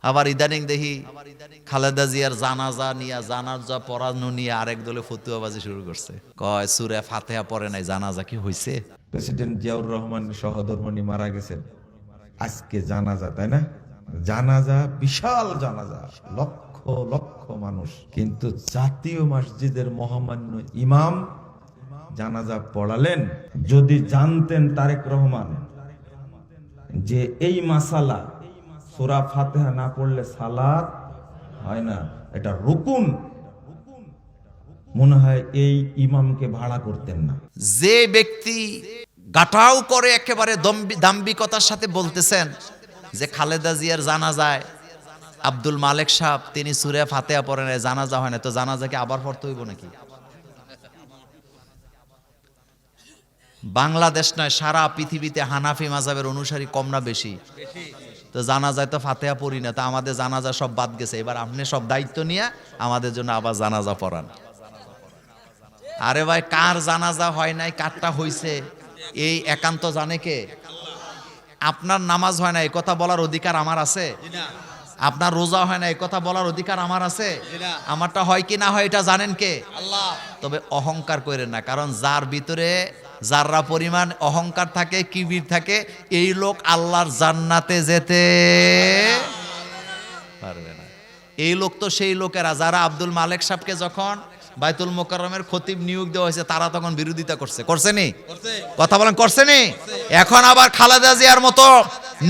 আবার ইদানিং দেখি খালেদা জিয়ার জানাজা নিয়ে জানাজা পড়ানো নিয়ে আরেক দলে ফতুয়াবাজি শুরু করছে, কয় সূরা ফাতিহা পড়ে নাই, জানাজা কি হইছে? প্রেসিডেন্ট জিয়াউর রহমান সহধর্মণী মারা গেছেন, আজকে জানাজা, তাই না? জানাজা, বিশাল জানাজা, লক্ষ লক্ষ মানুষ, কিন্তু জাতীয় মসজিদের মহামান্য ইমাম জানাজা পড়ালেন। যদি জানতেন তারেক রহমান যে এই মাসালা সূরা ফাতিহা না পড়লে সালাত হয় না, এটা রুকুন, মনে হয় এই ইমামকে ভাড়া করতেন না। যে ব্যক্তি গাটাও করে একেবারে দাম্ভিকতার সাথে বলতেছেন যে খালেদা জিয়ার জানাজায় আব্দুল মালেক সাহেব তিনি সূরা ফাতিহা পড়েন, জানাজা হয় না, তো জানাজাকে আবার পড়তে হইব নাকি? বাংলাদেশ নয়, সারা পৃথিবীতে হানাফি মাযহাবের অনুসারী কম না বেশি? তো জানাজায় তো ফাতিহা পড়ি না, তো আমাদের জানাজা সব বাদ গেছে, এবার আপনি সব দায়িত্ব নিয়ে আমাদের জন্য আবার জানাজা পড়ান। আরে ভাই, কার জানাজা হয় নাই কারটা হইছে এই একান্ত জানে কে? আপনার নামাজ হয় না এই কথা বলার অধিকার আমার আছে? আপনার রোজা হয় না এই কথা বলার অধিকার আমার আছে? আমারটা হয় কি না হয় এটা জানেন কে? আল্লাহ। তবে অহংকার করেন না, কারণ যার ভিতরে যাররা পরিমাণ অহংকার থাকে, কিবির থাকে, এই লোক আল্লাহর জান্নাতে যেতে পারবে না। এই লোক তো সেই লোকেরা যারা আব্দুল মালেক সাহেবকে যখন বাইতুল মোকাররমের খতিব নিয়োগ দেওয়া হয়েছে তারা তখন বিরোধিতা করছেনি? কথা বলেন, করছেনি? এখন আবার খালেদা জিয়ার মতো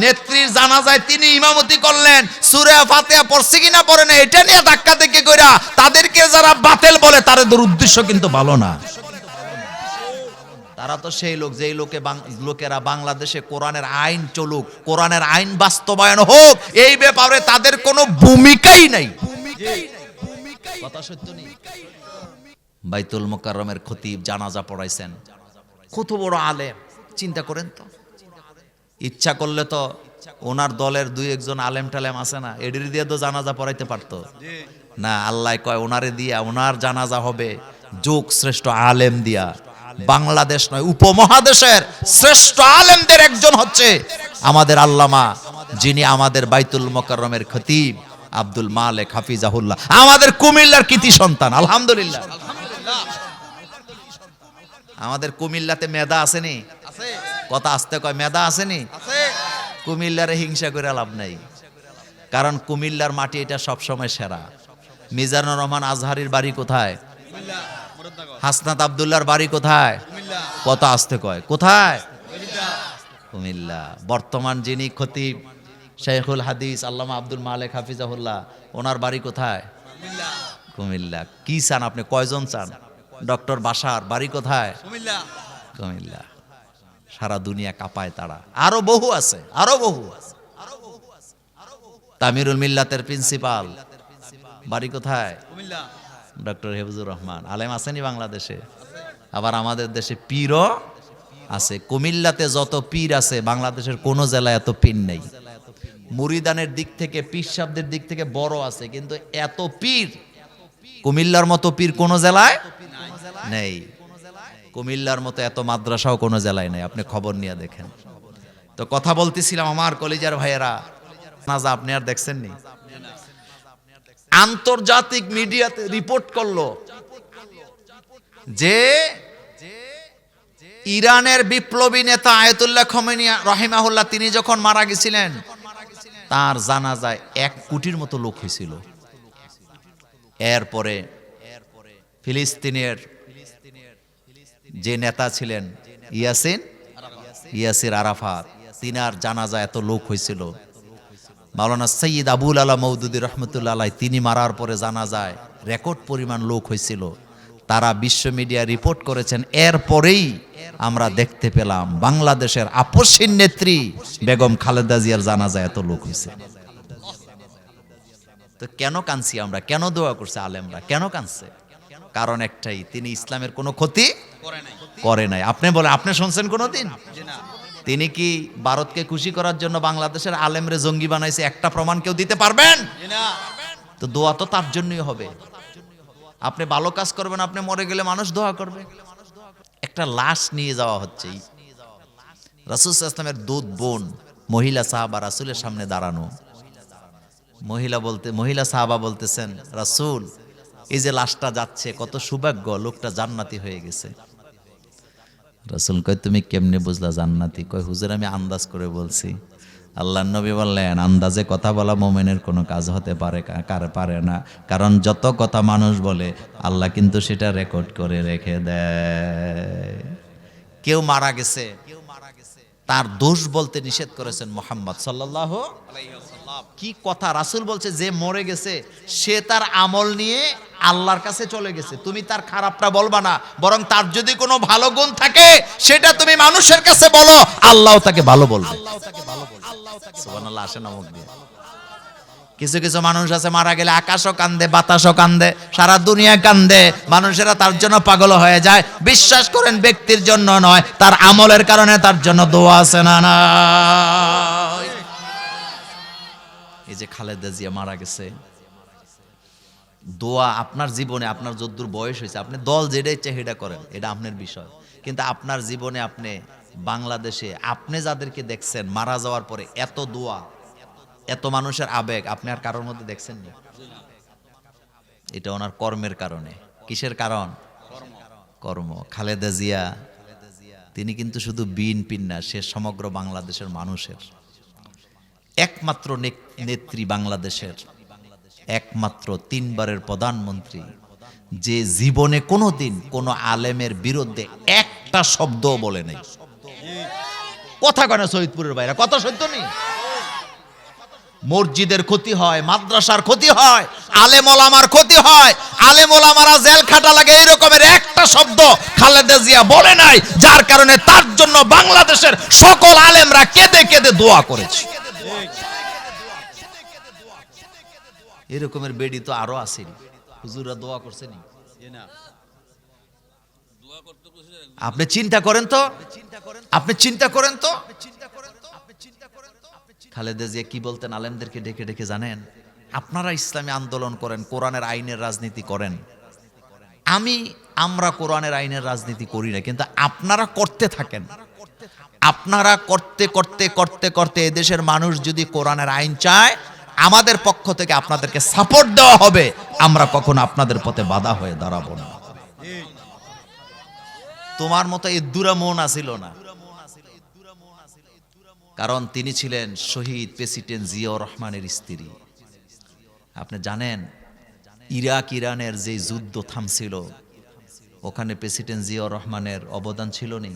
নেত্রীর জানাজায় তিনি ইমামতি করলেন, সূরা ফাতিহা পড়ছে কিনা পড়ে না এটা নিয়ে ধাক্কা থেকে কইরা তাদেরকে যারা বাতিল বলে তাদের উদ্দেশ্য কিন্তু ভালো না। তারা তো সেই লোক যেই লোকেরা বাংলাদেশে কোরআনের আইন চলুক, কোরআনের আইন বাস্তবায়ন হোক, এই ব্যাপারে তাদের কোনো ভূমিকাই নাই। কথা সত্য নেই? বাইতুল মোকাররমের খতিব জানাজা পড়াইছেন, কত বড় আলেম, চিন্তা করেন তো। ইচ্ছা করলে তো ওনার দলের দুই একজন আলেম টালেম আছে না, এদের দিয়ে তো জানাজা পড়াইতে পারতো না। আল্লাহ কয় ওনারে দিয়া ওনার জানাজা হবে যুগ শ্রেষ্ঠ আলেম দিয়া। বাংলাদেশ নয়, উপমহাদেশের শ্রেষ্ঠ আলেমদের একজন হচ্ছে আমাদের আল্লামা, যিনি আমাদের বাইতুল মোকাররমের খতিব আব্দুল মালেক হাফিজাহুল্লাহ, আমাদের কুমিল্লার কৃতি সন্তান। আলহামদুলিল্লাহ। আমাদের কুমিল্লাতে মেধা আসেনি? কথা আসতে কয়, মেধা আসেনি? কুমিল্লারে হিংসা করে লাভ নাই, কারণ কুমিল্লার মাটি এটা সবসময় সেরা। মিজানুর রহমান আজহারির বাড়ি কোথায়? হাসনাত আব্দুল্লাহর বাড়ি কোথায়? কথা আসতে কয়, কোথায়? কুমিল্লা। বর্তমান যিনি খতিব শাইখুল হাদিস আল্লামা আব্দুল মালেক হাফিজাহুল্লাহ, ওনার বাড়ি কোথায়? কুমিল্লা। কি চান আপনি, কয়জন চান? ডক্টর বাশার বাড়ি কোথায়? কুমিল্লা। সারা দুনিয়া কাঁপায় তারা। আরো বহু আছে, আরো বহু আছে। তামিরুল মিল্লাতের প্রিন্সিপাল বাড়ি কোথায়? ডক্টর হেফজুর রহমান। আলেম আসেনি বাংলাদেশে? আবার আমাদের দেশে পীরও আছে। কুমিল্লাতে যত পীর আছে বাংলাদেশের কোন জেলায় এত পীর নেই। মুরিদানের দিক থেকে, পীর সাহেবদের দিক থেকে বড় আছে, কিন্তু এত পীর কুমিল্লার মতো পীর কোন জেলায় নেই। কুমিল্লার মতো এত মাদ্রাসাও কোনো জেলায় নেই, আপনি খবর নিয়ে দেখেন। তো কথা বলতেছিলাম আমার কলিজার ভাইয়েরা, জানাজা আপনি আর দেখছেন নি? আন্তর্জাতিক মিডিয়াতে রিপোর্ট করলো যে ইরানের বিপ্লবী নেতা আয়াতুল্লাহ খমেনি রাহিমাহুল্লাহ তিনি যখন মারা গেছিলেন তার জানাজায় 1 কোটির মতো লোক হয়েছিল। এরপরে ফিলিস্তিনের যে নেতা ছিলেন ইয়াসির আরাফাত, তিনার জানাজা এত লোক হয়েছিল। মাওলানা সৈয়দ আবুল আলা মওদুদি রহমতুল্লাহ আলাইহি তিনি মারার পরে জানাজায় রেকর্ড পরিমাণ লোক হয়েছিল। তারা বিশ্ব মিডিয়া রিপোর্ট করেছেন। এরপরেই আমরা দেখতে পেলাম বাংলাদেশের আপসহীন নেত্রী বেগম খালেদা জিয়ার জানাজায় এত লোক হয়েছে। তো কেন কাঁদছি আমরা, কেন দোয়া করছে আলেমরা, কেন কাঁদছে? কারণ একটাই, তিনি ইসলামের কোনো ক্ষতি করে নাই। আপনি বলে, আপনি শুনছেন কোনোদিন? তিনি কি ভারতকে খুশি করার জন্য বাংলাদেশের আলেমরে জঙ্গি বানাইছে? একটা প্রমাণ কেউ দিতে পারবেন? তো দোয়া তো তার জন্যই হবে। আপনি ভালো কাজ করবেন, আপনি মরে গেলে মানুষ দোয়া করবে। একটা লাশ নিয়ে যাওয়া হচ্ছে, রাসূল সাল্লাল্লাহু আলাইহি ওয়াসাল্লামের দুধ বোন মহিলা সাহাবা রাসূলের সামনে দাঁড়ানো, মহিলা সাহাবা বলতেছেন, রাসূল এই যে লাশটা যাচ্ছে, কত সৌভাগ্য, লোকটা জান্নাতি হয়ে গেছে। রাসূল কয়, তুমি কেমনে বুঝলা জান্নাতি? কয়, হুজুর আমি আন্দাজ করে বলছি। আল্লাহর নবী বললেন, আন্দাজে কথা বলা মুমিনের কোনো কাজ হতে পারে না, কারণ যত কথা মানুষ বলে আল্লাহ কিন্তু সেটা রেকর্ড করে রেখে দেয়। কেউ মারা গেছে, তার দোষ বলতে নিষেধ করেছেন মুহাম্মদ সাল্লাল্লাহু আলাইহি ওয়াসাল্লাম। কি কথা! রাসূল বলছে যে মরে গেছে সে তার আমল নিয়ে আল্লাহর কাছে চলে গেছে, তুমি তার খারাপটা বলবা না, বরং তার যদি কোনো ভালো গুণ থাকে সেটা তুমি মানুষের কাছে বলো, আল্লাহ তাকে ভালো বলবে। সুবহানাল্লাহ। আসে না মুখ দিয়ে। কিছু কিছু মানুষ আছে মারা গেলে আকাশও কান্দে, বাতাসও কান্দে, সারা দুনিয়া কান্দে, মানুষেরা তার জন্য পাগল হয়ে যায়। বিশ্বাস করেন, ব্যক্তির জন্য নয়, তার আমলের কারণে তার জন্য দোয়া আছে না না। এই যে খালেদা জিয়া মারা গেছে, দোয়া আপনার জীবনে, আপনার যদ্দূর বয়স হয়েছে, আপনি দল যেটা ইচ্ছা সেটা করেন, এটা আপনার বিষয়, কিন্তু আপনার জীবনে আপনি বাংলাদেশে আপনি যাদেরকে দেখছেন মারা যাওয়ার পরে এত দোয়া, এত মানুষের আবেগ আপনি আর কারোর মধ্যে দেখছেন না। এটা ওনার কর্মের কারণে। কিসের কারণ? কর্ম। খালেদা জিয়া তিনি কিন্তু শুধু বিএনপির না, সে সমগ্র বাংলাদেশের মানুষের একমাত্র নেত্রী, বাংলাদেশের একমাত্র 3 বারের প্রধানমন্ত্রী, যে জীবনে কোনোদিন কোনো আলেমের বিরুদ্ধে একটা শব্দও বলে নাই। কথা কয় না শহীদপুরের বাইরে, কথা সত্য নেই। মসজিদের ক্ষতি হয়, মাদ্রাসার ক্ষতি হয়, আলেম ওলামার ক্ষতি হয়, আলেম ওলামারা জেল খাটা লাগে, এই রকমের একটা শব্দ খালেদা জিয়া বলে নাই, যার কারণে তার জন্য বাংলাদেশের সকল আলেমরা কেঁদে কেঁদে দোয়া করেছে। এরকমের বেডি তো আরো আসেনি, হুজুররা দোয়া করছেনি। আপনি চিন্তা করেন তো, আপনি চিন্তা করেন তো, খালেদা জিয়া কি বলতেন আলেমদেরকে ডেকে ডেকে, জানেন? আপনারা ইসলামী আন্দোলন করেন, কোরআনের আইনের রাজনীতি করেন, আমরা কোরআনের আইনের রাজনীতি করি না, কিন্তু আপনারা করতে থাকেন। আপনারা করতে করতে করতে করতে এদেশের মানুষ যদি কোরআনের আইন চায়, আমাদের পক্ষ থেকে আপনাদেরকে সাপোর্ট দেওয়া হবে, আমরা কখনো আপনাদের পথে বাধা হয়ে দাঁড়াবো না। তোমার মতো ইদ্দুরা মন আসিল না, কারণ তিনি ছিলেন শহীদ প্রেসিডেন্ট জিয়াউর রহমানের স্ত্রী। আপনি জানেন ইরাক ইরানের যে যুদ্ধ থামছিল, ওখানে প্রেসিডেন্ট জিয়াউর রহমানের অবদান ছিল নি?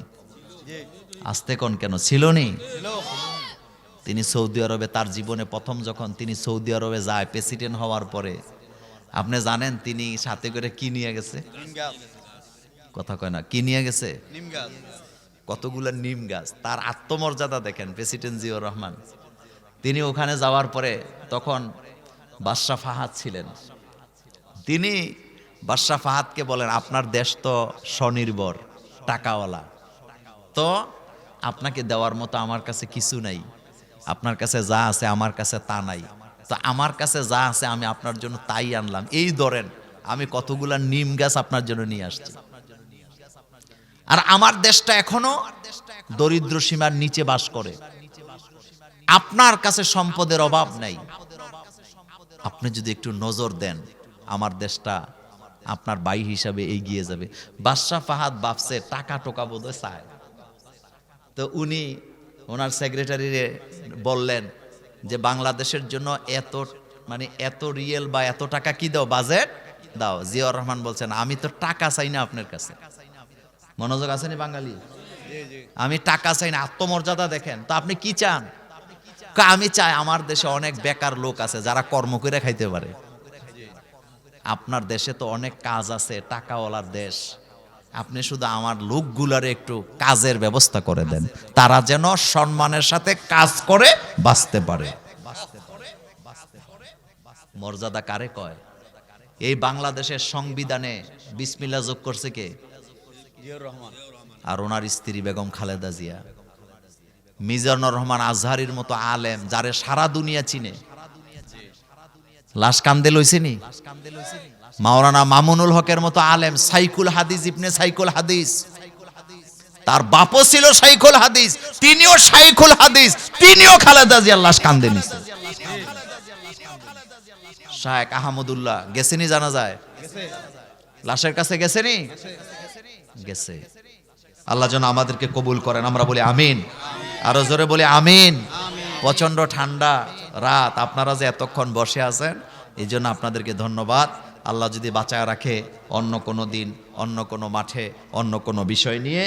আসতে কোন কেন ছিল নি? তিনি সৌদি আরবে, তার জীবনে প্রথম যখন তিনি সৌদি আরবে যায় প্রেসিডেন্ট হওয়ার পরে, আপনি জানেন তিনি সাথে করে কি নিয়ে গেছে? কথা কয় না, কি নিয়ে গেছে? কতগুলো নিম গাছ। তার আত্মমর্যাদা দেখেন প্রেসিডেন্ট জিয়াউর রহমান। তিনি ওখানে যাওয়ার পরে, তখন বাদশাহ ফাহাদ ছিলেন, তিনি বাদশাহ ফাহাদকে বলেন, আপনার দেশ তো স্বনির্ভর, টাকাওয়ালা, তো আপনাকে দেওয়ার মতো আমার কাছে কিছু নাই, আপনার কাছে যা আছে আমার কাছে তা নাই, তো আমার কাছে যা আছে আমি আপনার জন্য তাই আনলাম, এই ধরেন আমি কতগুলা নিম গাছ আপনার জন্য নিয়ে আসছি। আর আমার দেশটা এখনো দরিদ্র সীমার নিচে বাস করে, আপনার কাছে সম্পদের অভাব নাই, আপনি যদি একটু নজর দেন আমার দেশটা আপনার ভাই হিসাবে এগিয়ে যাবে। বাদশাহ ফাহাদ ভাবছে টাকা টোকা বোধহয় চায়, তো উনি ওনার সেক্রেটারিরে বললেন যে বাংলাদেশের জন্য এত রিয়েল বা এত টাকা কি দাও, বাজেট দাও। জিয়াউর রহমান বলছেন, আমি তো টাকা চাই না আপনার কাছে। মনোযোগ আছে নি বাঙালি? আমি টাকা চাই না, আত্মমর্যাদা দেখেন। তো আপনি কি চান? আমি চাই আমার দেশে অনেক বেকার লোক আছে যারা কর্ম করে খাইতে পারে। আপনার দেশে তো অনেক কাজ আছে, টাকাওয়ালার দেশ, আপনি শুধু আমার লোকগুলারে একটু কাজের ব্যবস্থা করে দেন, তারা যেন সম্মানের সাথে কাজ করে বাঁচতে পারে। মর্যাদা কারে কয়? এই বাংলাদেশের সংবিধানে বিসমিল্লাহ যোগ করছে কে? আর ওনার স্ত্রী বেগম খালেদা জিয়া। মিজানুর রহমান আজহারির মতো আলেম, যারে সারা দুনিয়া চিনে, লাশ কান্দে লইছেনি? মাওলানা মামুনুল হকের মতো আলেম, সাইকুল হাদিস, ইবনে সাইকুল হাদিস, তার বাপও ছিল সাইকুল হাদিস, তিনিও সাইকুল হাদিস, তিনিও খালেদা জিয়ার লাশ কান্দে নিছে। শায়েখ আহমদুল্লাহ গেছেনি জানা যায়, লাশের কাছে গেছেনি, গেছে। আল্লাহ যেন আমাদেরকে কবুল করেন, আমরা বলি আমিন, আরো জোরে বলি আমিন। প্রচন্ড ঠান্ডা রাত, আপনারা যে এতক্ষণ বসে আছেন এই জন্য আপনাদেরকে ধন্যবাদ। আল্লাহ যদি বাঁচায় রাখে, অন্য কোনো দিন, অন্য কোনো মাঠে, অন্য কোনো বিষয় নিয়ে